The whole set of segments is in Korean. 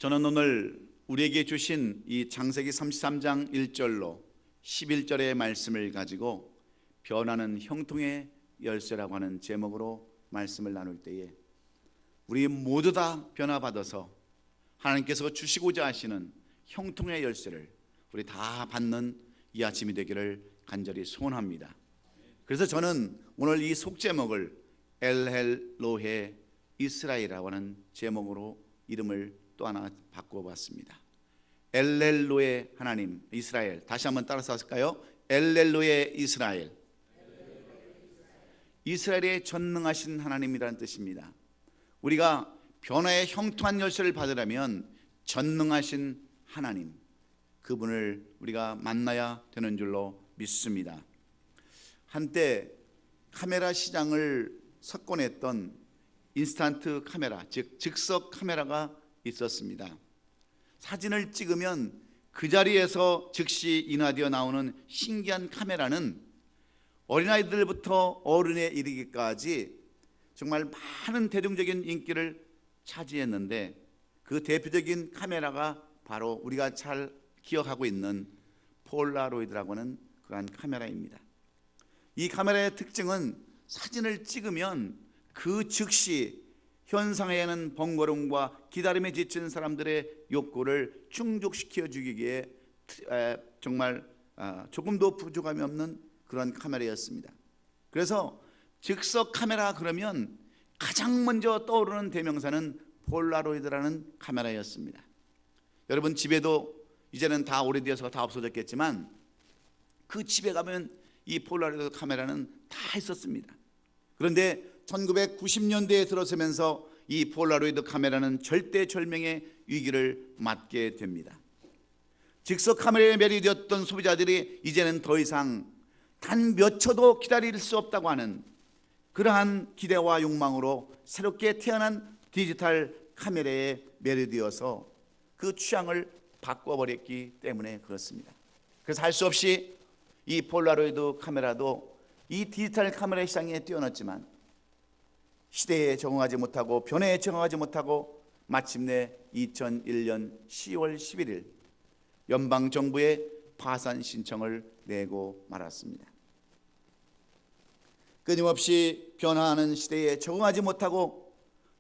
저는 오늘 우리에게 주신 이 창세기 33장 1절로 11절의 말씀을 가지고 변하는 형통의 열쇠라고 하는 제목으로 말씀을 나눌 때에 우리 모두 다 변화받아서 하나님께서 주시고자 하시는 형통의 열쇠를 우리 다 받는 이 아침이 되기를 간절히 소원합니다. 그래서 저는 오늘 이 속제목을 엘헬로헤 이스라엘이라고 하는 제목으로 이름을 또 하나 바꿔봤습니다. 엘렐로의 하나님 이스라엘. 다시 한번 따라서 할까요? 엘렐로의 이스라엘. 이스라엘의 전능하신 하나님이라는 뜻입니다. 우리가 변화의 형통한 열쇠를 받으려면 전능하신 하나님, 그분을 우리가 만나야 되는 줄로 믿습니다. 한때 카메라 시장을 석권했던 인스턴트 카메라, 즉 즉석 카메라가 있었습니다. 사진을 찍으면 그 자리에서 즉시 인화되어 나오는 신기한 카메라는 어린아이들부터 어른에 이르기까지 정말 많은 대중적인 인기를 차지했는데, 그 대표적인 카메라가 바로 우리가 잘 기억하고 있는 폴라로이드라고 하는 그러한 카메라입니다. 이 카메라의 특징은 사진을 찍으면 그 즉시 현상에는 번거로움과 기다림에 지친 사람들의 욕구를 충족시켜 주기에 정말 조금도 부족함이 없는 그런 카메라였습니다. 그래서 즉석 카메라 그러면 가장 먼저 떠오르는 대명사는 폴라로이드라는 카메라였습니다. 여러분 집에도 이제는 다 오래되어서 다 없어졌겠지만 그 집에 가면 이 폴라로이드 카메라는 다 있었습니다. 그런데 1990년대에 들어서면서 이 폴라로이드 카메라는 절대절명의 위기를 맞게 됩니다. 즉석 카메라에 매료되었던 소비자들이 이제는 더 이상 단 몇 초도 기다릴 수 없다고 하는 그러한 기대와 욕망으로 새롭게 태어난 디지털 카메라에 매료되어서 그 취향을 바꿔버렸기 때문에 그렇습니다. 그래서 할 수 없이 이 폴라로이드 카메라도 이 디지털 카메라 시장에 뛰어났지만 시대에 적응하지 못하고 변화에 적응하지 못하고 마침내 2001년 10월 11일 연방정부에 파산 신청을 내고 말았습니다. 끊임없이 변화하는 시대에 적응하지 못하고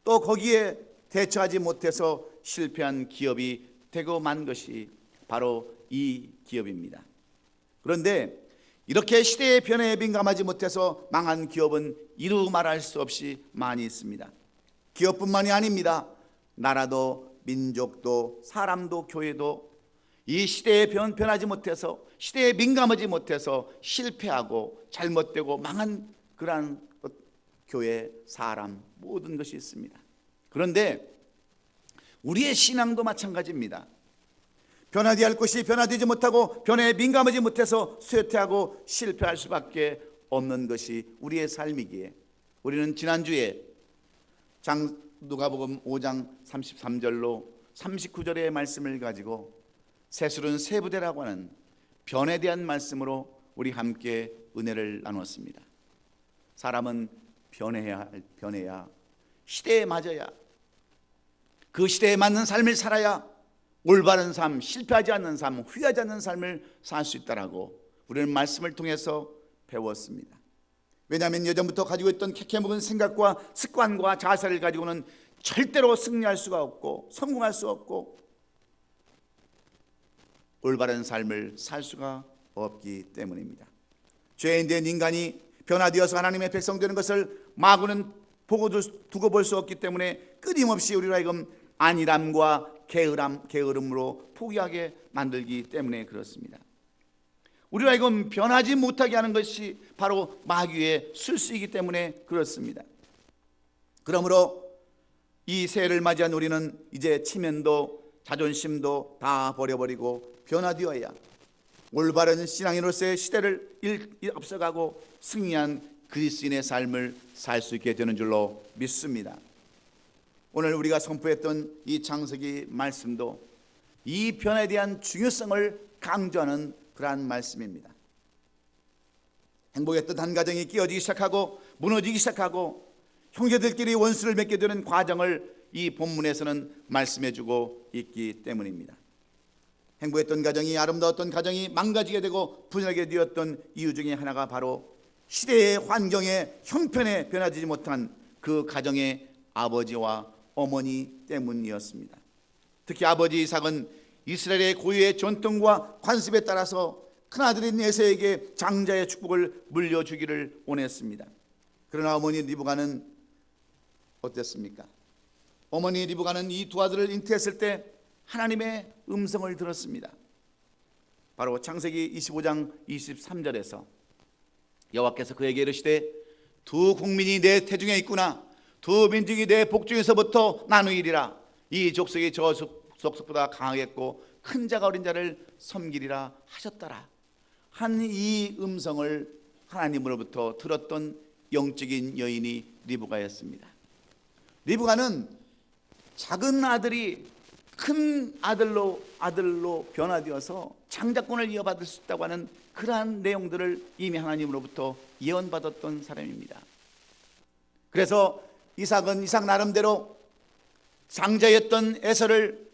또 거기에 대처하지 못해서 실패한 기업이 되고 만 것이 바로 이 기업입니다. 그런데 이렇게 시대의 변화에 민감하지 못해서 망한 기업은 이루 말할 수 없이 많이 있습니다. 기업뿐만이 아닙니다. 나라도 민족도 사람도 교회도 이 시대에 변하지 못해서 시대에 민감하지 못해서 실패하고 잘못되고 망한 그러한 교회, 사람 모든 것이 있습니다. 그런데 우리의 신앙도 마찬가지입니다. 변화되어야 할 것이 변화되지 못하고 변화에 민감하지 못해서 쇠퇴하고 실패할 수밖에 없는 것이 우리의 삶이기에 우리는 지난주에 누가복음 5장 33절로 39절의 말씀을 가지고 세술은 세부대라고 하는 변에 대한 말씀으로 우리 함께 은혜를 나눴습니다. 사람은 변해야 시대에 맞아야 그 시대에 맞는 삶을 살아야 올바른 삶, 실패하지 않는 삶, 후회하지 않는 삶을 살 수 있다라고 우리는 말씀을 통해서 배웠습니다. 왜냐하면 예전부터 가지고 있던 캐캐묵은 생각과 습관과 자세를 가지고는 절대로 승리할 수가 없고 성공할 수 없고 올바른 삶을 살 수가 없기 때문입니다. 죄인된 인간이 변화되어서 하나님의 백성 되는 것을 마구는 두고 볼 수 없기 때문에 끊임없이 우리로 하여금 안일함과 게으름으로 포기하게 만들기 때문에 그렇습니다. 우리로 하여금 변하지 못하게 하는 것이 바로 마귀의 술수이기 때문에 그렇습니다. 그러므로 이 새해를 맞이한 우리는 이제 치면도 자존심도 다 버려버리고 변화되어야 올바른 신앙인으로서의 시대를 앞서가고 승리한 그리스도인의 삶을 살 수 있게 되는 줄로 믿습니다. 오늘 우리가 선포했던 이 창세기 말씀도 이 변화에 대한 중요성을 강조하는 그러한 말씀입니다. 행복했던 한 가정이 깨어지기 시작하고 무너지기 시작하고 형제들끼리 원수를 맺게 되는 과정을 이 본문에서는 말씀해주고 있기 때문입니다. 행복했던 가정이, 아름다웠던 가정이 망가지게 되고 분열하게 되었던 이유 중에 하나가 바로 시대의 환경에 형편에 변화되지 못한 그 가정의 아버지와 어머니 때문이었습니다. 특히 아버지 이삭은 이스라엘의 고유의 전통과 관습에 따라서 큰아들인 에서에게 장자의 축복을 물려주기를 원했습니다. 그러나 어머니 리브가는 어땠습니까? 어머니 리브가는 이 두 아들을 잉태했을 때 하나님의 음성을 들었습니다. 바로 창세기 25장 23절에서 여호와께서 그에게 이르시되 두 국민이 내 태중에 있구나. 두 민족이 내 복중에서부터 나누이리라. 이 족속이 저 족속보다 강하겠고 큰 자가 어린 자를 섬기리라 하셨더라. 한 이 음성을 하나님으로부터 들었던 영적인 여인이 리브가였습니다. 리브가는 작은 아들이 큰 아들로 변화되어서 장자권을 이어받을 수 있다고 하는 그러한 내용들을 이미 하나님으로부터 예언받았던 사람입니다. 그래서 이삭 나름대로 장자였던 에서를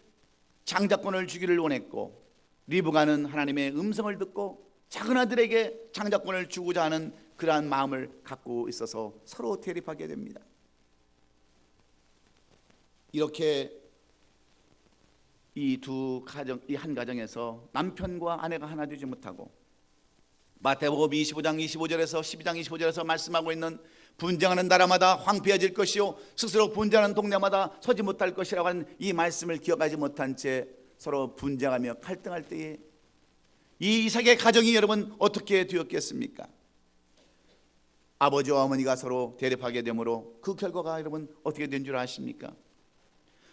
장자권을 주기를 원했고, 리브가는 하나님의 음성을 듣고 작은 아들에게 장자권을 주고자 하는 그러한 마음을 갖고 있어서 서로 대립하게 됩니다. 이렇게 이 한 가정에서 남편과 아내가 하나 되지 못하고, 마태복음 25장 25절에서 12장 25절에서 말씀하고 있는 분쟁하는 나라마다 황폐해질 것이요 스스로 분쟁하는 동네마다 서지 못할 것이라고 하는 이 말씀을 기억하지 못한 채 서로 분쟁하며 갈등할 때에 이 이삭의 가정이 여러분 어떻게 되었겠습니까? 아버지와 어머니가 서로 대립하게 되므로 그 결과가 여러분 어떻게 된 줄 아십니까?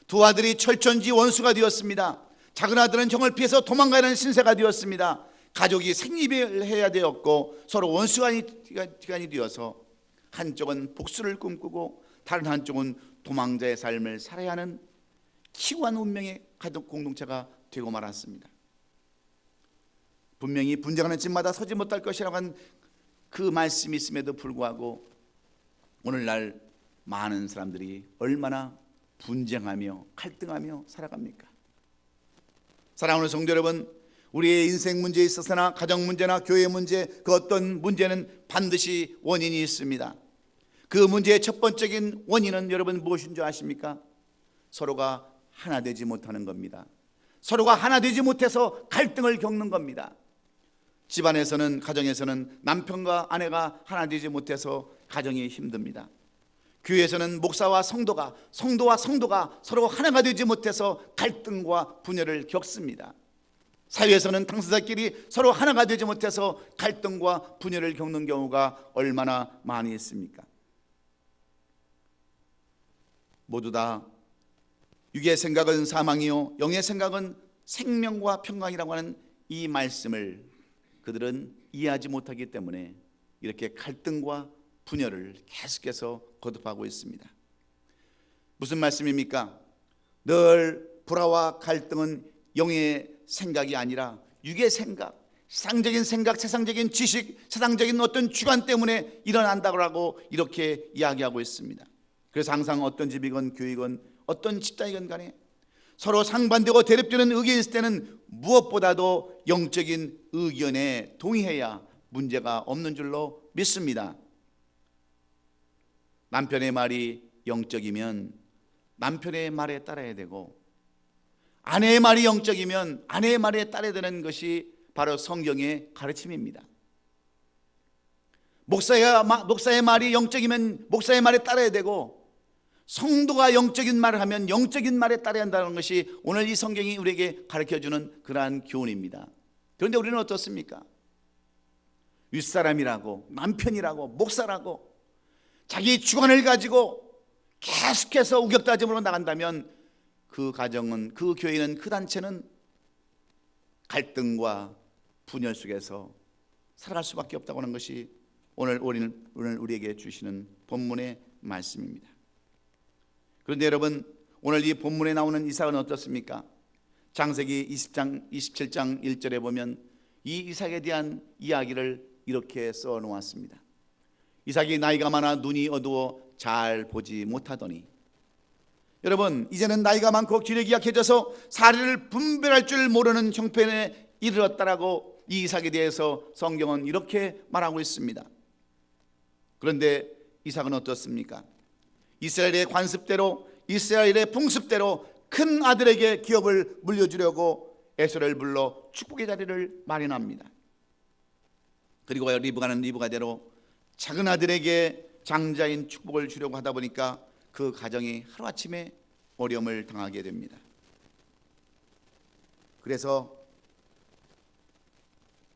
두 아들이 철천지 원수가 되었습니다. 작은 아들은 정을 피해서 도망가는 신세가 되었습니다. 가족이 생이별해야 되었고 서로 원수가 되어서 한쪽은 복수를 꿈꾸고 다른 한쪽은 도망자의 삶을 살아야 하는 키우한 운명의 가족 공동체가 되고 말았습니다. 분명히 분쟁하는 집마다 서지 못할 것이라고 한 그 말씀이 있음에도 불구하고 오늘날 많은 사람들이 얼마나 분쟁하며 갈등하며 살아갑니까? 사랑하는 성도 여러분, 우리의 인생 문제에 있어서나 가정 문제나 교회 문제, 그 어떤 문제는 반드시 원인이 있습니다. 그 문제의 첫 번째인 원인은 여러분 무엇인 줄 아십니까? 서로가 하나 되지 못하는 겁니다. 서로가 하나 되지 못해서 갈등을 겪는 겁니다. 집안에서는, 가정에서는 남편과 아내가 하나 되지 못해서 가정이 힘듭니다. 교회에서는 목사와 성도가 서로 하나가 되지 못해서 갈등과 분열을 겪습니다. 사회에서는 당사자끼리 서로 하나가 되지 못해서 갈등과 분열을 겪는 경우가 얼마나 많이 있습니까? 모두 다 육의 생각은 사망이요 영의 생각은 생명과 평강이라고 하는 이 말씀을 그들은 이해하지 못하기 때문에 이렇게 갈등과 분열을 계속해서 거듭하고 있습니다. 무슨 말씀입니까? 늘 불화와 갈등은 영의 생각이 아니라 육의 생각, 세상적인 생각, 세상적인 지식, 세상적인 어떤 주관 때문에 일어난다고 이렇게 이야기하고 있습니다. 그래서 항상 어떤 집이건 교회건 어떤 집단이건 간에 서로 상반되고 대립되는 의견이 있을 때는 무엇보다도 영적인 의견에 동의해야 문제가 없는 줄로 믿습니다. 남편의 말이 영적이면 남편의 말에 따라야 되고, 아내의 말이 영적이면 아내의 말에 따라야 되는 것이 바로 성경의 가르침입니다. 목사의 말이 영적이면 목사의 말에 따라야 되고, 성도가 영적인 말을 하면 영적인 말에 따라야 한다는 것이 오늘 이 성경이 우리에게 가르쳐주는 그러한 교훈입니다. 그런데 우리는 어떻습니까? 윗사람이라고, 남편이라고, 목사라고 자기 주관을 가지고 계속해서 우격다짐으로 나간다면 그 가정은, 그 교회는, 그 단체는 갈등과 분열 속에서 살아갈 수밖에 없다고 하는 것이 오늘 우리에게 주시는 본문의 말씀입니다. 그런데 여러분, 오늘 이 본문에 나오는 이삭은 어떻습니까? 창세기 27장 1절에 보면 이 이삭에 대한 이야기를 이렇게 써놓았습니다. 이삭이 나이가 많아 눈이 어두워 잘 보지 못하더니 여러분, 이제는 나이가 많고 기력이 약해져서 사리를 분별할 줄 모르는 형편에 이르렀다라고 이 이삭에 대해서 성경은 이렇게 말하고 있습니다. 그런데 이삭은 어떻습니까? 이스라엘의 관습대로, 이스라엘의 풍습대로 큰 아들에게 기업을 물려주려고 에서를 불러 축복의 자리를 마련합니다. 그리고 리브가는 리브가대로 작은 아들에게 장자인 축복을 주려고 하다 보니까 그 가정이 하루아침에 어려움을 당하게 됩니다. 그래서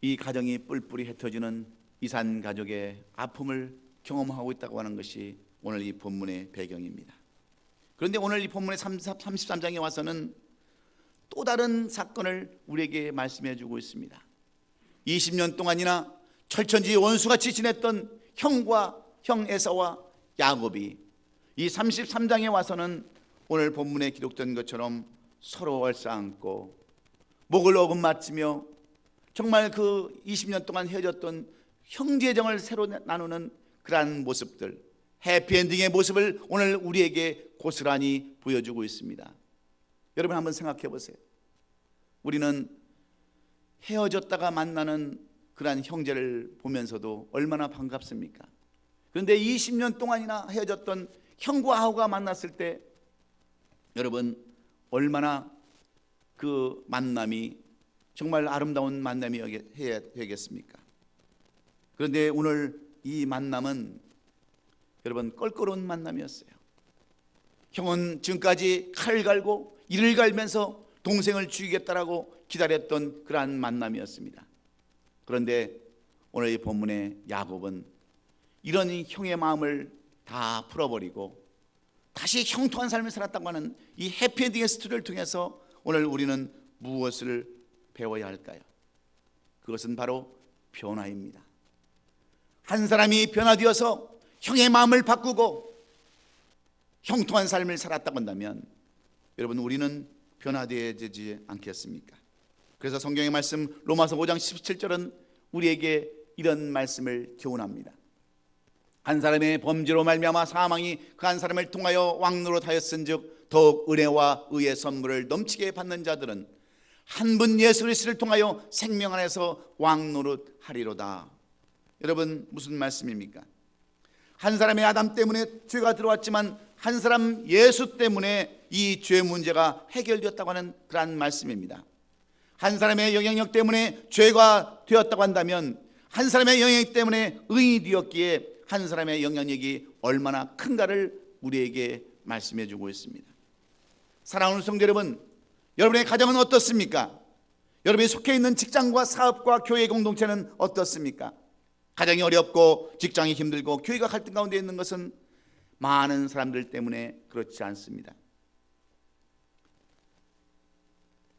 이 가정이 뿔뿔이 흩어지는 이산 가족의 아픔을 경험하고 있다고 하는 것이 오늘 이 본문의 배경입니다. 그런데 오늘 이 본문의 33장에 와서는 또 다른 사건을 우리에게 말씀해 주고 있습니다. 20년 동안이나 철천지 원수같이 지냈던 형 에사와 야곱이 이 33장에 와서는 오늘 본문에 기록된 것처럼 서로 얼싸안고 목을 어긋맞으며 정말 그 20년 동안 헤어졌던 형제정을 새로 나누는 그러한 모습들, 해피엔딩의 모습을 오늘 우리에게 고스란히 보여주고 있습니다. 여러분 한번 생각해 보세요. 우리는 헤어졌다가 만나는 그러한 형제를 보면서도 얼마나 반갑습니까? 그런데 20년 동안이나 헤어졌던 형과 아우가 만났을 때 여러분 얼마나 그 만남이 정말 아름다운 만남이 해야 되겠습니까? 그런데 오늘 이 만남은 여러분 껄끄러운 만남이었어요. 형은 지금까지 칼을 갈고 이를 갈면서 동생을 죽이겠다라고 기다렸던 그러한 만남이었습니다. 그런데 오늘 이 본문의 야곱은 이런 형의 마음을 다 풀어버리고 다시 형통한 삶을 살았다고 하는 이 해피엔딩의 스토리를 통해서 오늘 우리는 무엇을 배워야 할까요? 그것은 바로 변화입니다. 한 사람이 변화되어서 형의 마음을 바꾸고 형통한 삶을 살았다고 한다면 여러분 우리는 변화되어야 되지 않겠습니까? 그래서 성경의 말씀 로마서 5장 17절은 우리에게 이런 말씀을 교훈합니다. 한 사람의 범죄로 말미암아 사망이 그 한 사람을 통하여 왕노릇하였은즉 더욱 은혜와 의의 선물을 넘치게 받는 자들은 한 분 예수 그리스도를 통하여 생명 안에서 왕노릇하리로다. 여러분 무슨 말씀입니까? 한 사람의 아담 때문에 죄가 들어왔지만 한 사람 예수 때문에 이 죄 문제가 해결되었다고 하는 그런 말씀입니다. 한 사람의 영향력 때문에 죄가 되었다고 한다면 한 사람의 영향력 때문에 의인이 되었기에 한 사람의 영향력이 얼마나 큰가를 우리에게 말씀해 주고 있습니다. 사랑하는 성도 여러분, 여러분의 가정은 어떻습니까? 여러분이 속해 있는 직장과 사업과 교회 공동체는 어떻습니까? 가정이 어렵고 직장이 힘들고 교회가 갈등 가운데 있는 것은 많은 사람들 때문에 그렇지 않습니다.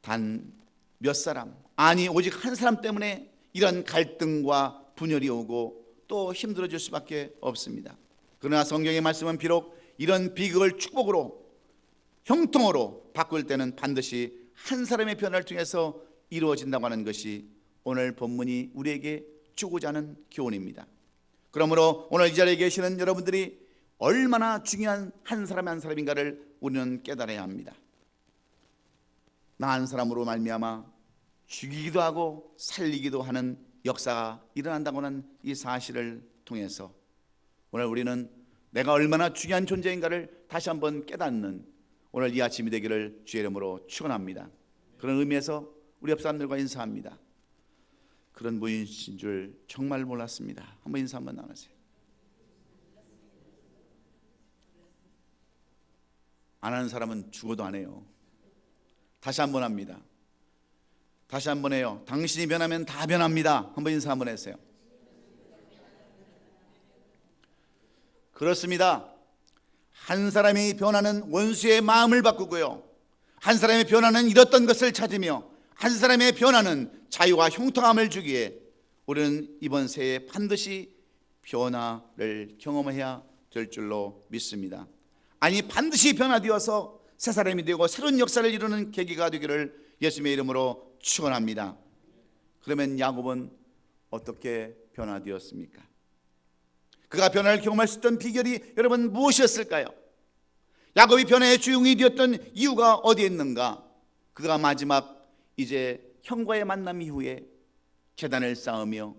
단 몇 사람, 아니 오직 한 사람 때문에 이런 갈등과 분열이 오고 또 힘들어질 수밖에 없습니다. 그러나 성경의 말씀은 비록 이런 비극을 축복으로 형통으로 바꿀 때는 반드시 한 사람의 변화를 통해서 이루어진다고 하는 것이 오늘 본문이 우리에게 주고자 하는 교훈입니다. 그러므로 오늘 이 자리에 계시는 여러분들이 얼마나 중요한 한 사람 한 사람인가를 우리는 깨달아야 합니다. 나 한 사람으로 말미암아 죽이기도 하고 살리기도 하는 역사가 일어난다고 하는 이 사실을 통해서 오늘 우리는 내가 얼마나 중요한 존재인가를 다시 한번 깨닫는 오늘 이 아침이 되기를 주의 이름으로 축원합니다. 그런 의미에서 우리 옆 사람들과 인사합니다. 그런 분이신 줄 정말 몰랐습니다. 한번 인사 한번 나누세요. 안 하는 사람은 죽어도 안 해요. 다시 한번 합니다. 다시 한번 해요. 당신이 변하면 다 변합니다. 한번 인사 한번 해주세요. 그렇습니다. 한 사람이 변하는 원수의 마음을 바꾸고요, 한 사람의 변화는 잃었던 것을 찾으며 한 사람의 변화는 자유와 형통함을 주기에 우리는 이번 새해 반드시 변화를 경험해야 될 줄로 믿습니다. 아니 반드시 변화되어서 새 사람이 되고 새로운 역사를 이루는 계기가 되기를 예수님의 이름으로 축원합니다. 그러면 야곱은 어떻게 변화되었습니까? 그가 변화를 경험할 수 있던 비결이 여러분 무엇이었을까요? 야곱이 변화의 주인공이 되었던 이유가 어디에 있는가? 그가 마지막 이제 형과의 만남 이후에 제단을 쌓으며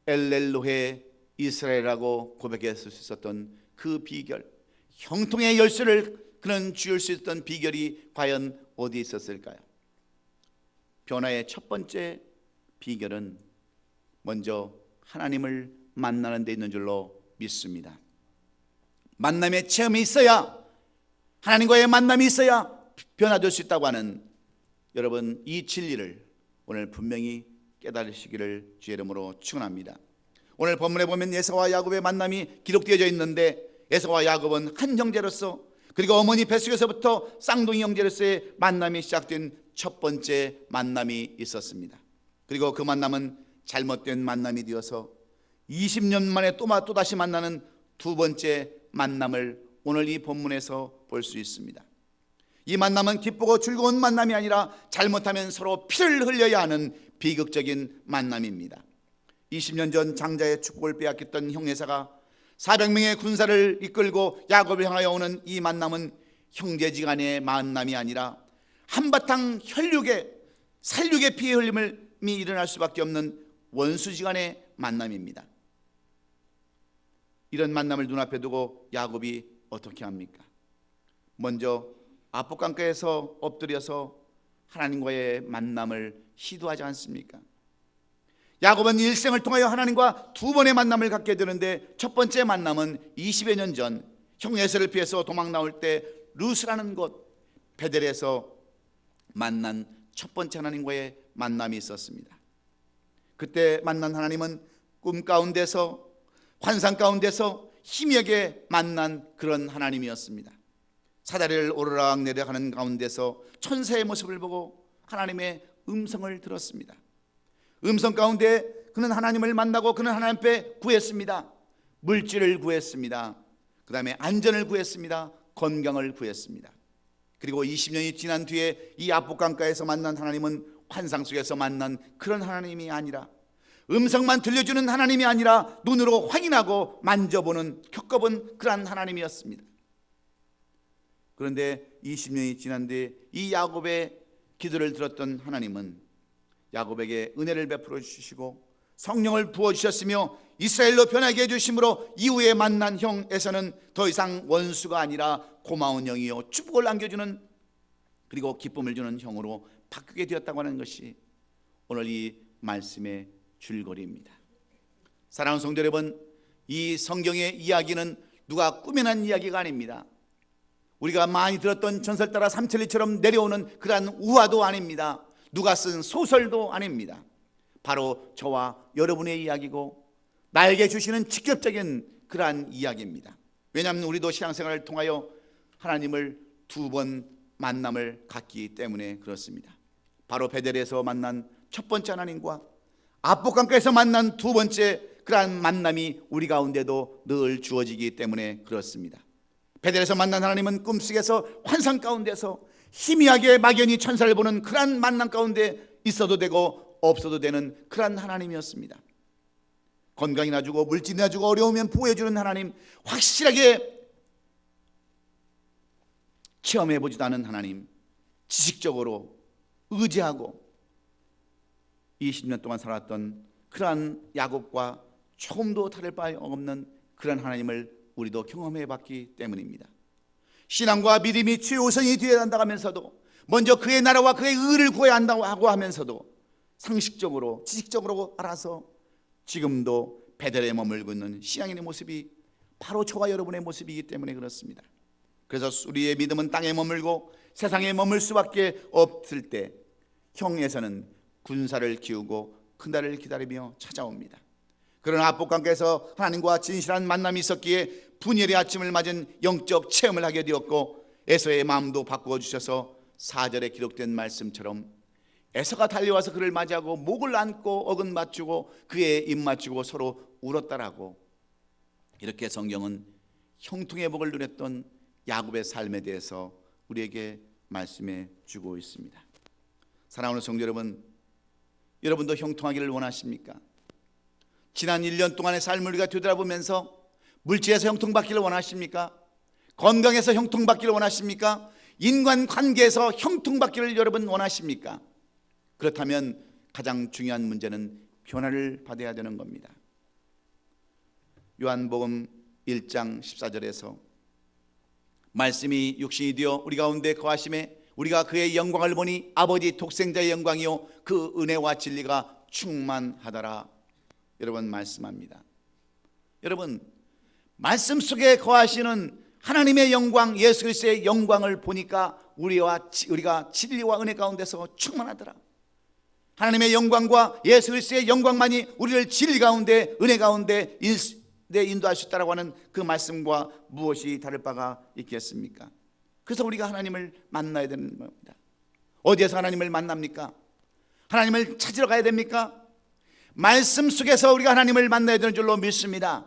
엘렐로헤 이스라엘이라고 고백했을 수 있었던 그 비결, 형통의 열쇠를 그는 쥐을 수 있었던 비결이 과연 어디에 있었을까요? 변화의 첫 번째 비결은 먼저 하나님을 만나는 데 있는 줄로 믿습니다. 만남의 체험이 있어야, 하나님과의 만남이 있어야 변화될 수 있다고 하는 여러분, 이 진리를 오늘 분명히 깨달으시기를 주의 이름으로 축원합니다. 오늘 본문에 보면 에사와 야곱의 만남이 기록되어져 있는데, 에사와 야곱은 한 형제로서, 그리고 어머니 뱃속에서부터 쌍둥이 형제로서의 만남이 시작된 첫 번째 만남이 있었습니다. 그리고 그 만남은 잘못된 만남이 되어서 20년 만에 또다시 만나는 두 번째 만남을 오늘 이 본문에서 볼 수 있습니다. 이 만남은 기쁘고 즐거운 만남이 아니라 잘못하면 서로 피를 흘려야 하는 비극적인 만남입니다. 20년 전 장자의 축복을 빼앗겼던 형 에사가 400명의 군사를 이끌고 야곱을 향하여 오는 이 만남은 형제지간의 만남이 아니라 한바탕 살육의 피의 흘림이 일어날 수밖에 없는 원수지간의 만남입니다. 이런 만남을 눈앞에 두고 야곱이 어떻게 합니까? 먼저 아폭강가에서 엎드려서 하나님과의 만남을 시도하지 않습니까? 야곱은 일생을 통하여 하나님과 두 번의 만남을 갖게 되는데, 첫 번째 만남은 20여 년 전 형 에서를 피해서 도망 나올 때 루스라는 곳 베델에서 만난 첫 번째 하나님과의 만남이 있었습니다. 그때 만난 하나님은 꿈 가운데서, 환상 가운데서 희미하게 만난 그런 하나님이었습니다. 사다리를 오르락내리락 하는 가운데서 천사의 모습을 보고 하나님의 음성을 들었습니다. 음성 가운데 그는 하나님을 만나고 그는 하나님 앞에 구했습니다. 물질을 구했습니다. 그 다음에 안전을 구했습니다. 건강을 구했습니다. 그리고 20년이 지난 뒤에 이 아폭강가에서 만난 하나님은 환상 속에서 만난 그런 하나님이 아니라, 음성만 들려주는 하나님이 아니라 눈으로 확인하고 만져보는, 겪어본 그런 하나님이었습니다. 그런데 20년이 지난 뒤에 이 야곱의 기도를 들었던 하나님은 야곱에게 은혜를 베풀어 주시고 성령을 부어주셨으며 이스라엘로 변하게 해주심으로 이후에 만난 형 에서는 더 이상 원수가 아니라 고마운 형이요 축복을 안겨주는, 그리고 기쁨을 주는 형으로 바뀌게 되었다고 하는 것이 오늘 이 말씀의 줄거리입니다. 사랑하는 성도 여러분, 이 성경의 이야기는 누가 꾸며낸 이야기가 아닙니다. 우리가 많이 들었던 전설 따라 삼천리처럼 내려오는 그러한 우화도 아닙니다. 누가 쓴 소설도 아닙니다. 바로 저와 여러분의 이야기고 나에게 주시는 직접적인 그러한 이야기입니다. 왜냐하면 우리도 신앙생활을 통하여 하나님을 두 번 만남을 갖기 때문에 그렇습니다. 바로 베델에서 만난 첫 번째 하나님과 아폭강가에서 만난 두 번째 그러한 만남이 우리 가운데도 늘 주어지기 때문에 그렇습니다. 베델에서 만난 하나님은 꿈속에서 환상 가운데서 희미하게 막연히 천사를 보는 그러한 만남 가운데 있어도 되고 없어도 되는 그러한 하나님이었습니다. 건강이나 주고 물질이나 주고 어려우면 보호해주는 하나님, 확실하게 체험해보지도 않은 하나님, 지식적으로 의지하고 20년 동안 살았던 그러한 야곱과 조금도 다를 바 없는 그런 하나님을 우리도 경험해봤기 때문입니다. 신앙과 믿음이 최우선이 되어야 한다고 하면서도, 먼저 그의 나라와 그의 의를 구해야 한다고 하고 하면서도 상식적으로 지식적으로 알아서 지금도 베델에 머물고 있는 신앙인의 모습이 바로 저와 여러분의 모습이기 때문에 그렇습니다. 그래서 우리의 믿음은 땅에 머물고 세상에 머물 수밖에 없을 때 형에서는 군사를 키우고 그날을 기다리며 찾아옵니다. 그러나 아폭강가에서 하나님과 진실한 만남이 있었기에 분열의 아침을 맞은 영적 체험을 하게 되었고, 에서의 마음도 바꾸어 주셔서 4절에 기록된 말씀처럼 에서가 달려와서 그를 맞이하고 목을 안고 어근 맞추고 그의 입 맞추고 서로 울었다라고, 이렇게 성경은 형통의 복을 누렸던 야곱의 삶에 대해서 우리에게 말씀해 주고 있습니다. 사랑하는 성도 여러분, 여러분도 형통하기를 원하십니까? 지난 1년 동안의 삶을 우리가 되돌아보면서 물질에서 형통받기를 원하십니까? 건강에서 형통받기를 원하십니까? 인간관계에서 형통받기를 여러분 원하십니까? 그렇다면 가장 중요한 문제는 변화를 받아야 되는 겁니다. 요한복음 1장 14절에서 말씀이 육신이 되어 우리 가운데 거하심에 우리가 그의 영광을 보니 아버지 독생자의 영광이요 그 은혜와 진리가 충만하더라. 여러분 말씀합니다. 여러분 말씀 속에 거하시는 하나님의 영광, 예수 그리스도의 영광을 보니까 우리가 진리와 은혜 가운데서 충만하더라. 하나님의 영광과 예수 그리스도의 영광만이 우리를 진리 가운데 은혜 가운데 인도할 수 있다라고 하는 그 말씀과 무엇이 다를 바가 있겠습니까? 그래서 우리가 하나님을 만나야 되는 겁니다. 어디에서 하나님을 만납니까? 하나님을 찾으러 가야 됩니까? 말씀 속에서 우리가 하나님을 만나야 되는 줄로 믿습니다.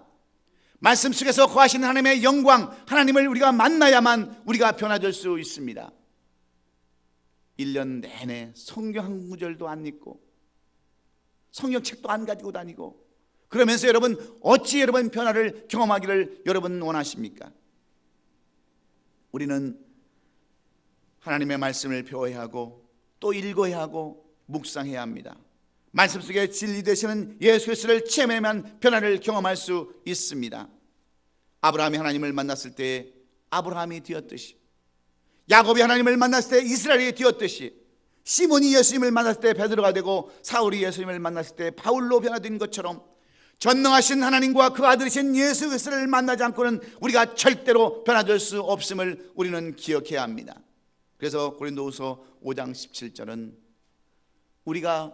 말씀 속에서 거하시는 하나님의 영광, 하나님을 우리가 만나야만 우리가 변화될 수 있습니다. 1년 내내 성경 한 구절도 안 읽고 성경책도 안 가지고 다니고 그러면서 여러분 어찌 여러분 변화를 경험하기를 여러분 원하십니까? 우리는 하나님의 말씀을 배워야 하고 또 읽어야 하고 묵상해야 합니다. 말씀 속에 진리 되시는 예수 그리스도를 체험하면 변화를 경험할 수 있습니다. 아브라함이 하나님을 만났을 때 아브라함이 되었듯이, 야곱이 하나님을 만났을 때 이스라엘이 되었듯이, 시몬이 예수님을 만났을 때 베드로가 되고 사울이 예수님을 만났을 때 바울로 변화된 것처럼 전능하신 하나님과 그 아들이신 예수 그리스도를 만나지 않고는 우리가 절대로 변화될 수 없음을 우리는 기억해야 합니다. 그래서 고린도후서 5장 17절은 우리가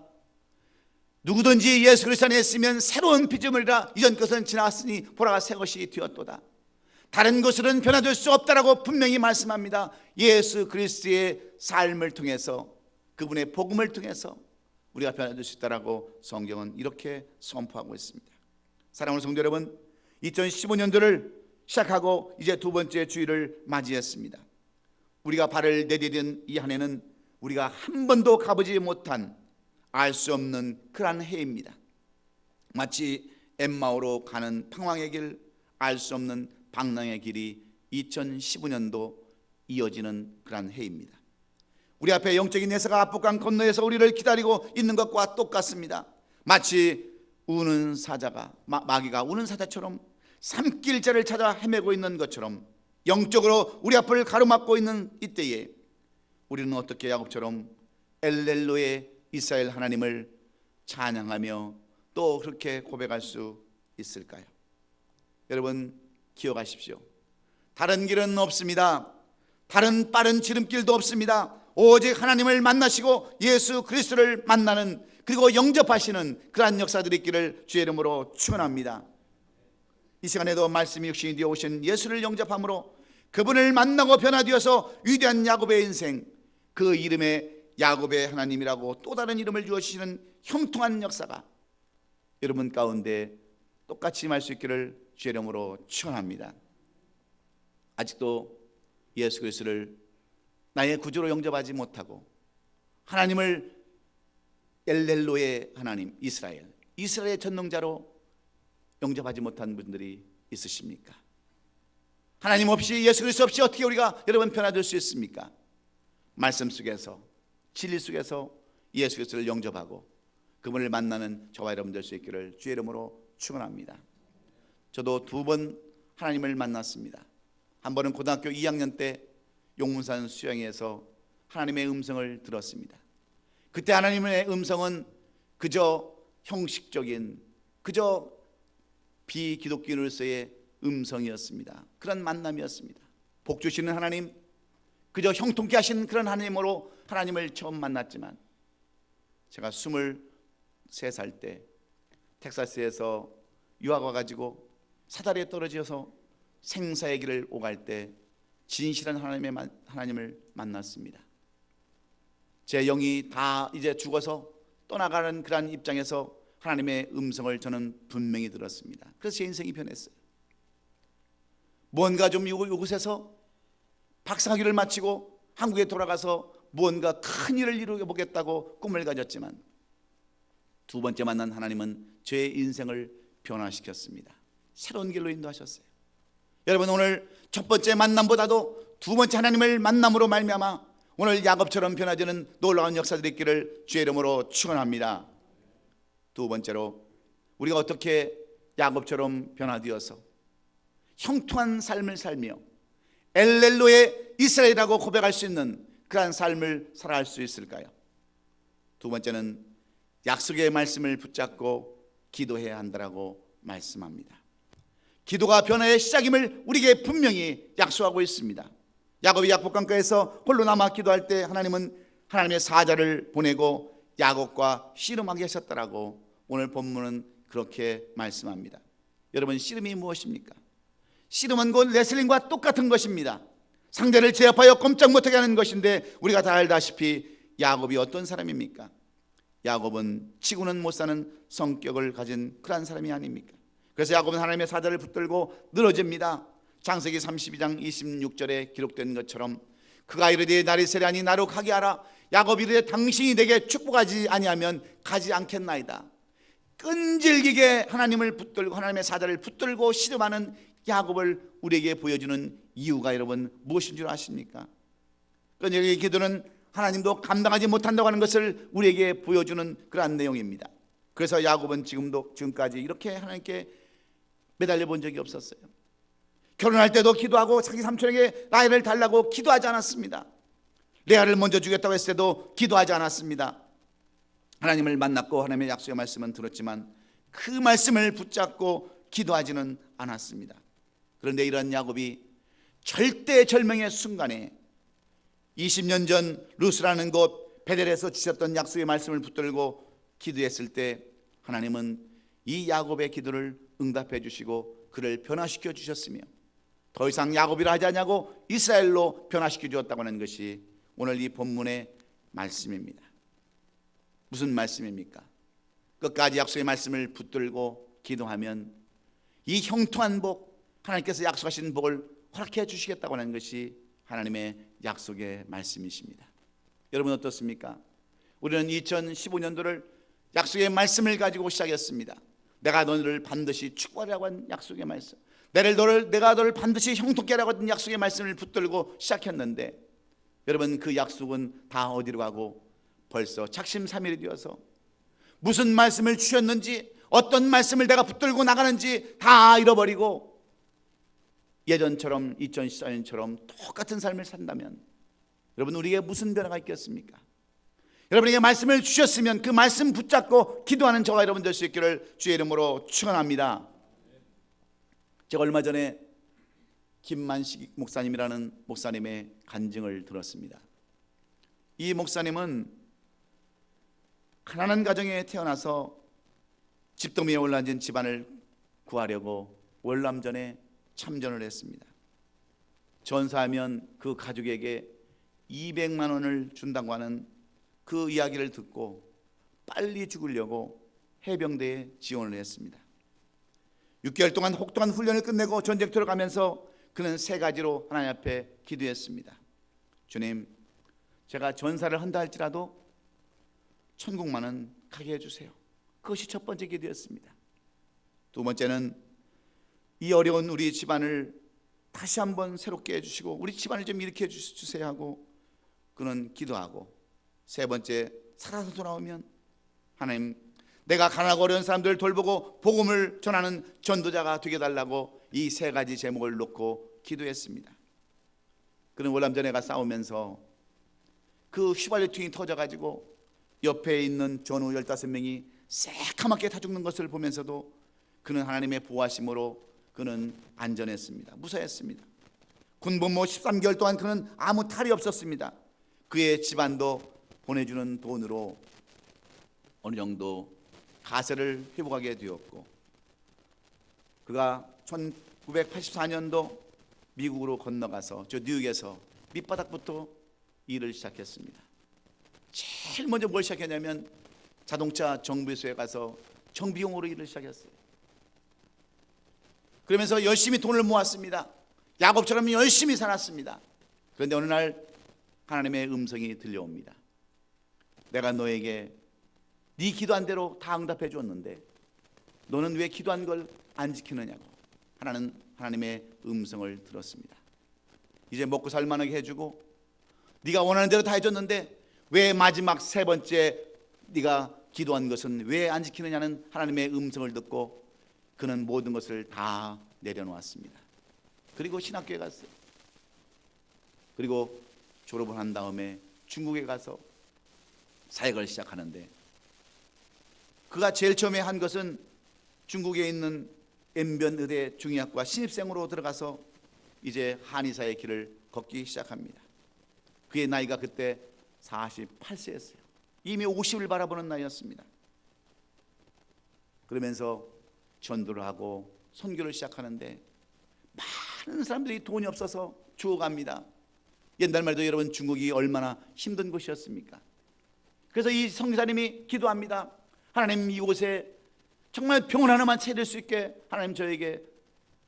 누구든지 예수 그리스도 안에 있으면 새로운 피조물이라 이전 것은 지나갔으니 보라 새 것이 되었도다. 다른 것으로는 변화될 수 없다라고 분명히 말씀합니다. 예수 그리스도의 삶을 통해서 그분의 복음을 통해서 우리가 변화될 수 있다라고 성경은 이렇게 선포하고 있습니다. 사랑하는 성도 여러분, 2015년도를 시작하고 이제 두 번째 주일을 맞이했습니다. 우리가 발을 내디딘 이 한 해는 우리가 한 번도 가보지 못한 알 수 없는 그러한 해입니다. 마치 엠마오로 가는 방황의 길, 알 수 없는 방랑의 길이 2015년도 이어지는 그러한 해입니다. 우리 앞에 영적인 예사가 압북강 건너에서 우리를 기다리고 있는 것과 똑같습니다. 마치 우는 사자가 마귀가 우는 사자처럼 산길자를 찾아 헤매고 있는 것처럼 영적으로 우리 앞을 가로막고 있는 이때에 우리는 어떻게 야곱처럼 엘렐로의 이스라엘 하나님을 찬양하며 또 그렇게 고백할 수 있을까요? 여러분 기억하십시오. 다른 길은 없습니다. 다른 빠른 지름길도 없습니다. 오직 하나님을 만나시고 예수 그리스도를 만나는 그리고 영접하시는 그러한 역사들이 있기를 주의 이름으로 축원합니다. 이 시간에도 말씀이 육신이 되어 오신 예수를 영접함으로 그분을 만나고 변화되어서 위대한 야곱의 인생, 그 이름에 야곱의 하나님이라고 또 다른 이름을 주시는 형통한 역사가 여러분 가운데 똑같이 임할 수 있기를 주의 이름으로 축원합니다. 아직도 예수 그리스도를 나의 구주로 영접하지 못하고 하나님을 엘렐로의 하나님 이스라엘의 전능자로 영접하지 못한 분들이 있으십니까? 하나님 없이 예수 그리스도 없이 어떻게 우리가 여러분 변화될 수 있습니까? 말씀 속에서 진리 속에서 예수 그리스도를 영접하고 그분을 만나는 저와 여러분 될 수 있기를 주의 이름으로 축원합니다. 저도 두 번 하나님을 만났습니다. 한 번은 고등학교 2학년 때 용문산 수양에서 하나님의 음성을 들었습니다. 그때 하나님의 음성은 그저 형식적인 그저 비기독교인으로서의 음성이었습니다. 그런 만남이었습니다. 복 주시는 하나님, 그저 형통케 하신 그런 하나님으로 하나님을 처음 만났지만 제가 23살 때 텍사스에서 유학 와가지고 사다리에 떨어져서 생사의 길을 오갈 때 진실한 하나님을 만났습니다. 제 영이 다 이제 죽어서 떠나가는 그런 입장에서 하나님의 음성을 저는 분명히 들었습니다. 그래서 제 인생이 변했어요. 뭔가 좀 이곳에서 박사학위를 마치고 한국에 돌아가서 무언가 큰 일을 이루어 보겠다고 꿈을 가졌지만 두 번째 만난 하나님은 제 인생을 변화시켰습니다. 새로운 길로 인도하셨어요. 여러분 오늘 첫 번째 만남보다도 두 번째 하나님을 만남으로 말미암아 오늘 야곱처럼 변화되는 놀라운 역사들이 있기를 주의 이름으로 축원합니다. 두 번째로 우리가 어떻게 야곱처럼 변화되어서 형통한 삶을 살며 엘렐로의 이스라엘이라고 고백할 수 있는 그러한 삶을 살아갈 수 있을까요? 두 번째는 약속의 말씀을 붙잡고 기도해야 한다라고 말씀합니다. 기도가 변화의 시작임을 우리에게 분명히 약속하고 있습니다. 야곱이 약복강가에서 홀로 남아 기도할 때 하나님은 하나님의 사자를 보내고 야곱과 씨름하게 하셨다라고 오늘 본문은 그렇게 말씀합니다. 여러분, 씨름이 무엇입니까? 씨름은 곧 레슬링과 똑같은 것입니다. 상대를 제압하여 꼼짝 못하게 하는 것인데, 우리가 다 알다시피 야곱이 어떤 사람입니까? 야곱은 치고는 못 사는 성격을 가진 그런 사람이 아닙니까? 그래서 야곱은 하나님의 사자를 붙들고 늘어집니다. 창세기 32장 26절에 기록된 것처럼 그가 이르되 나를 세례하니 나로 가게 하라. 야곱이 이르되 당신이 내게 축복하지 아니하면 가지 않겠나이다. 끈질기게 하나님을 붙들고 하나님의 사자를 붙들고 씨름하는 야곱을 우리에게 보여주는 이유가 여러분 무엇인 줄 아십니까? 끈질기게 기도는 하나님도 감당하지 못한다고 하는 것을 우리에게 보여주는 그러한 내용입니다. 그래서 야곱은 지금까지 이렇게 하나님께 매달려 본 적이 없었어요. 결혼할 때도 기도하고 자기 삼촌에게 라헬을 달라고 기도하지 않았습니다. 레아를 먼저 주겠다고 했을 때도 기도하지 않았습니다. 하나님을 만났고 하나님의 약속의 말씀은 들었지만 그 말씀을 붙잡고 기도하지는 않았습니다. 그런데 이런 야곱이 절대절명의 순간에 20년 전 루스라는 곳 베델에서 주셨던 약속의 말씀을 붙들고 기도했을 때 하나님은 이 야곱의 기도를 응답해 주시고 그를 변화시켜 주셨으며 더 이상 야곱이라 하지 않냐고 이스라엘로 변화시켜 주었다고 하는 것이 오늘 이 본문의 말씀입니다. 무슨 말씀입니까? 끝까지 약속의 말씀을 붙들고 기도하면 이 형통한 복, 하나님께서 약속하신 복을 허락해 주시겠다고 하는 것이 하나님의 약속의 말씀이십니다. 여러분 어떻습니까? 우리는 2015년도를 약속의 말씀을 가지고 시작했습니다. 내가 너를 반드시 축복하라고 한 약속의 말씀, 내가 너를 반드시 형통케 하라고 한 약속의 말씀을 붙들고 시작했는데, 여러분 그 약속은 다 어디로 가고 벌써 작심삼일이 되어서 무슨 말씀을 주셨는지, 어떤 말씀을 내가 붙들고 나가는지 다 잃어버리고 예전처럼 2014년처럼 똑같은 삶을 산다면 여러분 우리에게 무슨 변화가 있겠습니까? 여러분에게 말씀을 주셨으면 그 말씀 붙잡고 기도하는 저와 여러분 될 수 있기를 주의 이름으로 축원합니다. 제가 얼마 전에 김만식 목사님이라는 목사님의 간증을 들었습니다. 이 목사님은 가난한 가정에 태어나서 집더미에 올라앉은 집안을 구하려고 월남전에 참전을 했습니다. 전사하면 그 가족에게 200만 원을 준다고 하는 그 이야기를 듣고 빨리 죽으려고 해병대에 지원을 했습니다. 6개월 동안 혹독한 훈련을 끝내고 전쟁터로 가면서 그는 세 가지로 하나님 앞에 기도했습니다. 주님, 제가 전사를 한다 할지라도 천국만은 가게 해주세요. 그것이 첫 번째 기도였습니다. 두 번째는 이 어려운 우리 집안을 다시 한번 새롭게 해주시고 우리 집안을 좀 일으켜 주세요 하고 그는 기도하고, 세 번째, 살아서 돌아오면 하나님, 내가 가난하고 어려운 사람들을 돌보고 복음을 전하는 전도자가 되게 달라고 이 세 가지 제목을 놓고 기도했습니다. 그는 월남전에 싸우면서 그 휘발유통이 터져가지고 옆에 있는 전우 15명이 새카맣게 다 죽는 것을 보면서도 그는 하나님의 보호하심으로 그는 안전했습니다. 무사했습니다. 군복무 13개월 동안 그는 아무 탈이 없었습니다. 그의 집안도 보내주는 돈으로 어느 정도 가세를 회복하게 되었고, 그가 1984년도 미국으로 건너가서 저 뉴욕에서 밑바닥부터 일을 시작했습니다. 제일 먼저 뭘 시작했냐면 자동차 정비소에 가서 정비용으로 일을 시작했어요. 그러면서 열심히 돈을 모았습니다. 야곱처럼 열심히 살았습니다. 그런데 어느 날 하나님의 음성이 들려옵니다. 내가 너에게 네 기도한 대로 다 응답해 줬는데 너는 왜 기도한 걸 안 지키느냐고 하나님의 음성을 들었습니다. 이제 먹고 살만하게 해주고 네가 원하는 대로 다 해줬는데 왜 마지막 세 번째 네가 기도한 것은 왜 안 지키느냐는 하나님의 음성을 듣고 그는 모든 것을 다 내려놓았습니다. 그리고 신학교에 갔어요. 그리고 졸업을 한 다음에 중국에 가서 사역을 시작하는데 그가 제일 처음에 한 것은 중국에 있는 엠변의대 중의학과 신입생으로 들어가서 이제 한의사의 길을 걷기 시작합니다. 그의 나이가 그때 48세였어요. 이미 50을 바라보는 나이였습니다. 그러면서 전도를 하고 선교를 시작하는데 많은 사람들이 돈이 없어서 죽어갑니다. 옛날 말도 여러분 중국이 얼마나 힘든 곳이었습니까? 그래서 이 선교사님이 기도합니다. 하나님 이곳에 정말 병원 하나만 차릴 수 있게 하나님 저에게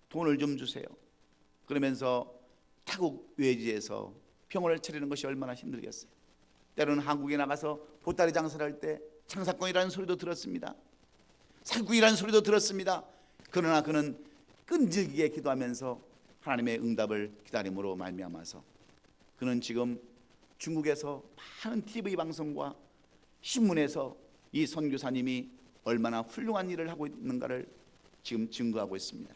돈을 좀 주세요. 그러면서 타국 외지에서 병원을 차리는 것이 얼마나 힘들겠어요. 때로는 한국에 나가서 보따리 장사를 할 때 창사꾼이라는 소리도 들었습니다. 사기꾼이라는 소리도 들었습니다. 그러나 그는 끈질기게 기도하면서 하나님의 응답을 기다림으로 말미암아서 그는 지금 중국에서 많은 TV 방송과 신문에서 이 선교사님이 얼마나 훌륭한 일을 하고 있는가를 지금 증거하고 있습니다.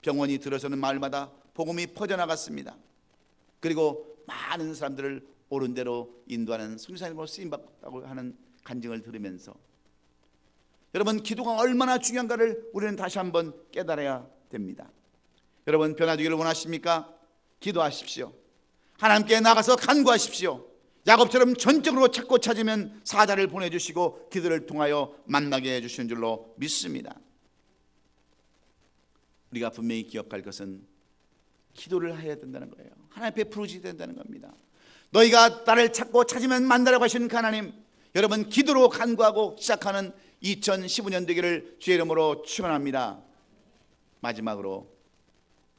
병원이 들어서는 마을마다 복음이 퍼져나갔습니다. 그리고 많은 사람들을 옳은 대로 인도하는 선교사님으로 쓰임받다고 하는 간증을 들으면서 여러분 기도가 얼마나 중요한가를 우리는 다시 한번 깨달아야 됩니다. 여러분 변화되기를 원하십니까? 기도하십시오. 하나님께 나가서 간구하십시오. 야곱처럼 전적으로 찾고 찾으면 사자를 보내주시고 기도를 통하여 만나게 해주시는 줄로 믿습니다. 우리가 분명히 기억할 것은 기도를 해야 된다는 거예요. 하나님 앞에 부르짖어야 된다는 겁니다. 너희가 나를 찾고 찾으면 만나라고 하신 그 하나님, 여러분 기도로 간구하고 시작하는 2015년 되기를 주의 이름으로 축원합니다. 마지막으로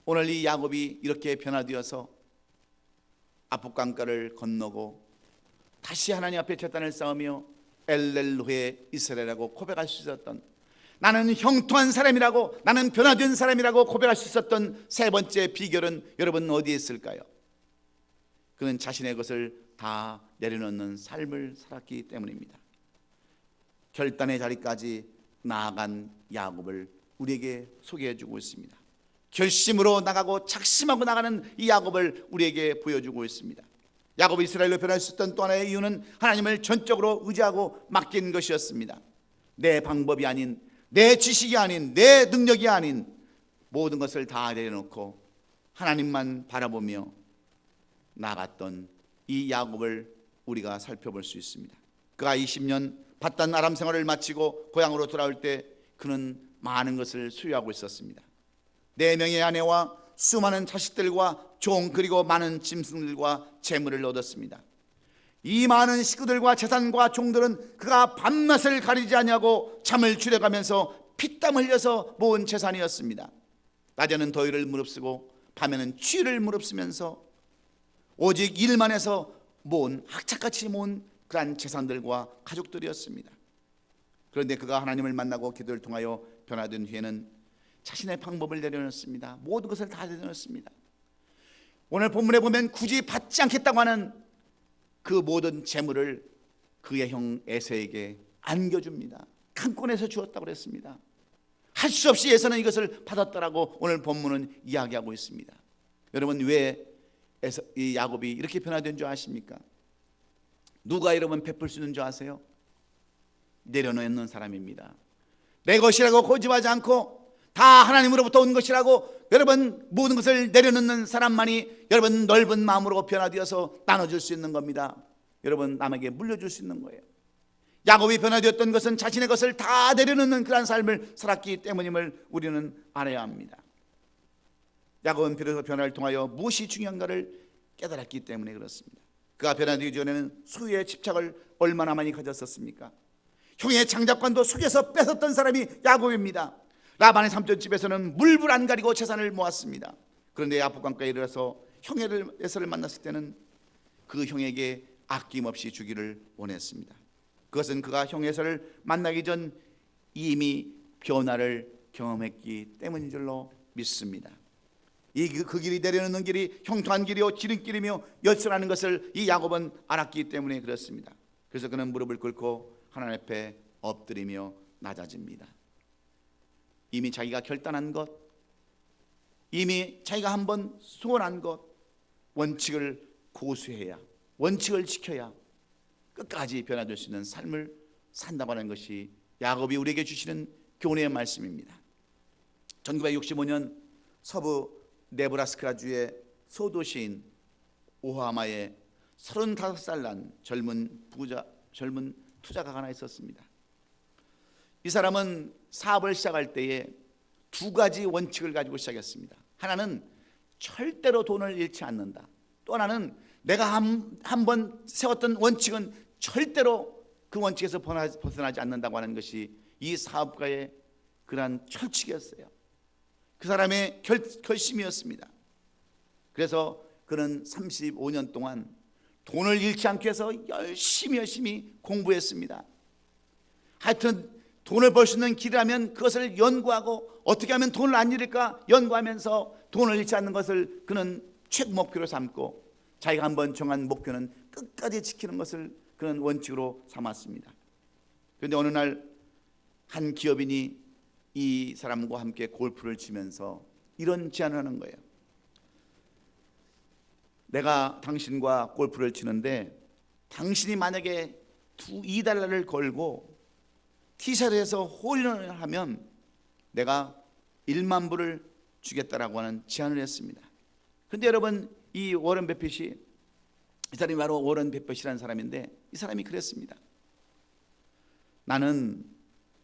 오늘 이 야곱이 이렇게 변화되어서 아폭강가를 건너고 다시 하나님 앞에 제단을 쌓으며 엘렐로헤 이스라엘이라고 고백할 수 있었던, 나는 형통한 사람이라고, 나는 변화된 사람이라고 고백할 수 있었던 세 번째 비결은 여러분 어디에 있을까요? 그는 자신의 것을 다 내려놓는 삶을 살았기 때문입니다. 결단의 자리까지 나아간 야곱을 우리에게 소개해주고 있습니다. 결심으로 나가고 작심하고 나가는 이 야곱을 우리에게 보여주고 있습니다. 야곱이 이스라엘로 변할 수 있던 또 하나의 이유는 하나님을 전적으로 의지하고 맡긴 것이었습니다. 내 방법이 아닌, 내 지식이 아닌, 내 능력이 아닌 모든 것을 다 내려놓고 하나님만 바라보며 나갔던 이 야곱을 우리가 살펴볼 수 있습니다. 그가 20년 밧단 아람 생활을 마치고 고향으로 돌아올 때 그는 많은 것을 소유하고 있었습니다. 4명의 아내와 수많은 자식들과 종, 그리고 많은 짐승들과 재물을 얻었습니다. 이 많은 식구들과 재산과 종들은 그가 밤낮을 가리지 아니하고 잠을 줄여가면서 피땀 흘려서 모은 재산이었습니다. 낮에는 더위를 무릅쓰고 밤에는 추위를 무릅쓰면서 오직 일만 해서 모은, 악착같이 모은 그러한 재산들과 가족들이었습니다. 그런데 그가 하나님을 만나고 기도를 통하여 변화된 후에는 자신의 방법을 내려놓습니다. 모든 것을 다 내려놓습니다. 오늘 본문에 보면 굳이 받지 않겠다고 하는 그 모든 재물을 그의 형 에서에게 안겨줍니다. 강권에서 주었다고 그랬습니다. 할 수 없이 에서는 이것을 받았다라고 오늘 본문은 이야기하고 있습니다. 여러분 왜 이 야곱이 이렇게 변화된 줄 아십니까? 누가 여러분 베풀 수 있는 줄 아세요? 내려놓는 사람입니다. 내 것이라고 고집하지 않고 다 하나님으로부터 온 것이라고 여러분 모든 것을 내려놓는 사람만이 여러분 넓은 마음으로 변화되어서 나눠줄 수 있는 겁니다. 여러분 남에게 물려줄 수 있는 거예요. 야곱이 변화되었던 것은 자신의 것을 다 내려놓는 그런 삶을 살았기 때문임을 우리는 알아야 합니다. 야곱은 비로소 변화를 통하여 무엇이 중요한가를 깨달았기 때문에 그렇습니다. 그가 변화되기 전에는 수의 집착을 얼마나 많이 가졌었습니까? 형의 장작관도 속여서 뺏었던 사람이 야곱입니다. 라반의 삼촌집에서는 물불 안 가리고 재산을 모았습니다. 그런데 아폭강가에 이르러서 형의 에서를 만났을 때는 그 형에게 아낌없이 주기를 원했습니다. 그것은 그가 형 에서를 만나기 전 이미 변화를 경험했기 때문인 줄로 믿습니다. 그 길이 내려놓는 길이 형통한 길이요 지름길이며 열쇠라는 것을 이 야곱은 알았기 때문에 그렇습니다. 그래서 그는 무릎을 꿇고 하나님 앞에 엎드리며 낮아집니다. 이미 자기가 결단한 것, 이미 자기가 한번 소원한 것, 원칙을 고수해야, 원칙을 지켜야 끝까지 변화될 수 있는 삶을 산다고 하는 것이 야곱이 우리에게 주시는 교훈의 말씀입니다. 1965년 서부 네브라스카주의 소도시인 오하마에 35살 난 젊은 투자가가 하나 있었습니다. 이 사람은 사업을 시작할 때에 두 가지 원칙을 가지고 시작했습니다. 하나는 절대로 돈을 잃지 않는다. 또 하나는 내가 한번 세웠던 원칙은 절대로 그 원칙에서 벗어나지 않는다고 하는 것이 이 사업가의 그러한 철칙이었어요. 그 사람의 결심이었습니다. 그래서 그는 35년 동안 돈을 잃지 않기 위해서 열심히 공부했습니다. 하여튼 돈을 벌 수 있는 길이라면 그것을 연구하고 어떻게 하면 돈을 안 잃을까 연구하면서 돈을 잃지 않는 것을 그는 최고 목표로 삼고 자기가 한번 정한 목표는 끝까지 지키는 것을 그는 원칙으로 삼았습니다. 그런데 어느 날 한 기업인이 이 사람과 함께 골프를 치면서 이런 제안을 하는 거예요. 내가 당신과 골프를 치는데 당신이 만약에 $2 걸고 티샷에서 홀인원을 하면 내가 1만 불을 주겠다라고 하는 제안을 했습니다. 그런데 여러분, 이 워런 버핏이, 이 사람이 바로 워런 버핏이라는 사람인데 이 사람이 그랬습니다. 나는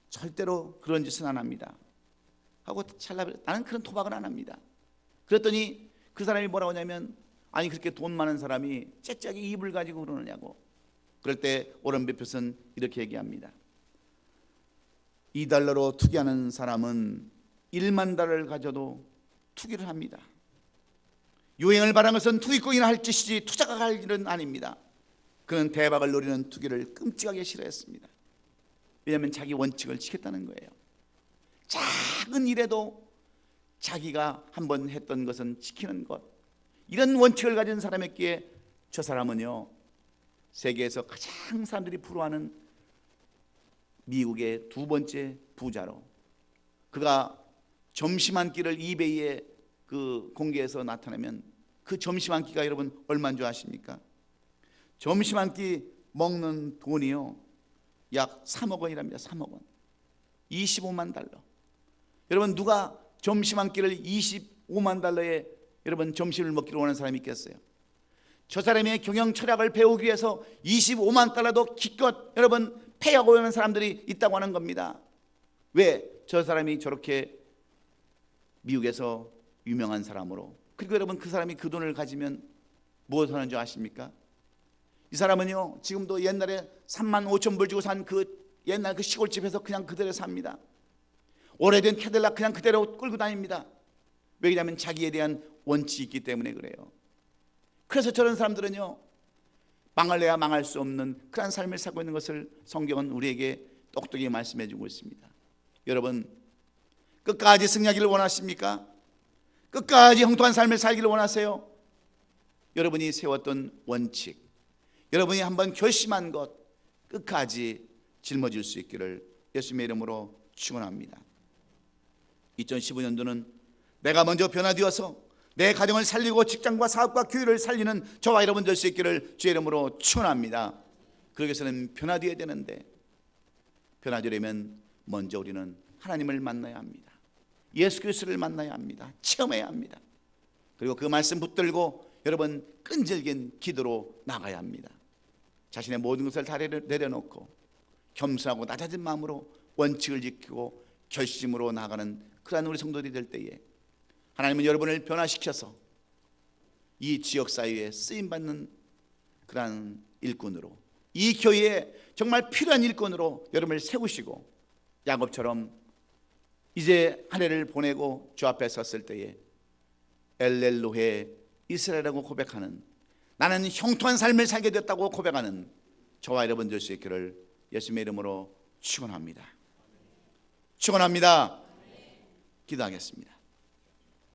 절대로 그런 짓은 안 합니다 하고 나는 그런 토박을 안 합니다. 그랬더니 그 사람이 뭐라고 하냐면, 아니 그렇게 돈 많은 사람이 째째하게 입을 가지고 그러느냐고. 그럴 때 워런 버핏은 이렇게 얘기합니다. $2로 투기하는 사람은 1만 달러를 가져도 투기를 합니다. 유행을 바라는 것은 투기꾼이나 할 짓이지 투자가 할 일은 아닙니다. 그는 대박을 노리는 투기를 끔찍하게 싫어했습니다. 왜냐하면 자기 원칙을 지켰다는 거예요. 작은 일에도 자기가 한번 했던 것은 지키는 것, 이런 원칙을 가진 사람에게 저 사람은요, 세계에서 가장 사람들이 부러워하는 미국의 두 번째 부자로, 그가 점심 한 끼를 이베이에 그 공개해서 나타내면 그 점심 한 끼가 여러분 얼마인 줄 아십니까? 점심 한 끼 먹는 돈이요 약 3억 원이랍니다. 3억 원, 25만 달러. 여러분, 누가 점심 한 끼를 25만 달러에 여러분 점심을 먹기로 원하는 사람이 있겠어요? 저 사람의 경영 철학을 배우기 위해서 25만 달러도 기껏 여러분 패하고 오는 사람들이 있다고 하는 겁니다. 왜? 저 사람이 저렇게 미국에서 유명한 사람으로, 그리고 여러분 그 사람이 그 돈을 가지면 무엇을 하는 줄 아십니까? 이 사람은요 지금도 옛날에 3만 5천 불 주고 산 그 옛날 그 시골집에서 그냥 그대로 삽니다. 오래된 캐딜락 그냥 그대로 끌고 다닙니다. 왜냐하면 자기에 대한 원칙이 있기 때문에 그래요. 그래서 저런 사람들은요 망할래야 망할 수 없는 그런 삶을 살고 있는 것을 성경은 우리에게 똑똑히 말씀해 주고 있습니다. 여러분, 끝까지 승리하기를 원하십니까? 끝까지 형통한 삶을 살기를 원하세요? 여러분이 세웠던 원칙, 여러분이 한번 결심한 것 끝까지 짊어질 수 있기를 예수님의 이름으로 축원합니다. 2015년도는 내가 먼저 변화되어서 내 가정을 살리고 직장과 사업과 교회를 살리는 저와 여러분 될 수 있기를 주의 이름으로 축원합니다. 그러기 위해서는 변화되어야 되는데, 변화되려면 먼저 우리는 하나님을 만나야 합니다. 예수 그리스도를 만나야 합니다. 체험해야 합니다. 그리고 그 말씀 붙들고 여러분 끈질긴 기도로 나가야 합니다. 자신의 모든 것을 다 내려놓고 겸손하고 낮아진 마음으로 원칙을 지키고 결심으로 나가는 그러한 우리 성도들이 될 때에 하나님은 여러분을 변화시켜서 이 지역사회에 쓰임받는 그러한 일꾼으로, 이 교회에 정말 필요한 일꾼으로 여러분을 세우시고, 야곱처럼 이제 한 해를 보내고 주 앞에 섰을 때에 엘렐로헤 이스라엘이라고 고백하는, 나는 형통한 삶을 살게 됐다고 고백하는 저와 여러분 될 수 있기를 예수님의 이름으로 축원합니다. 축원합니다. 기도하겠습니다.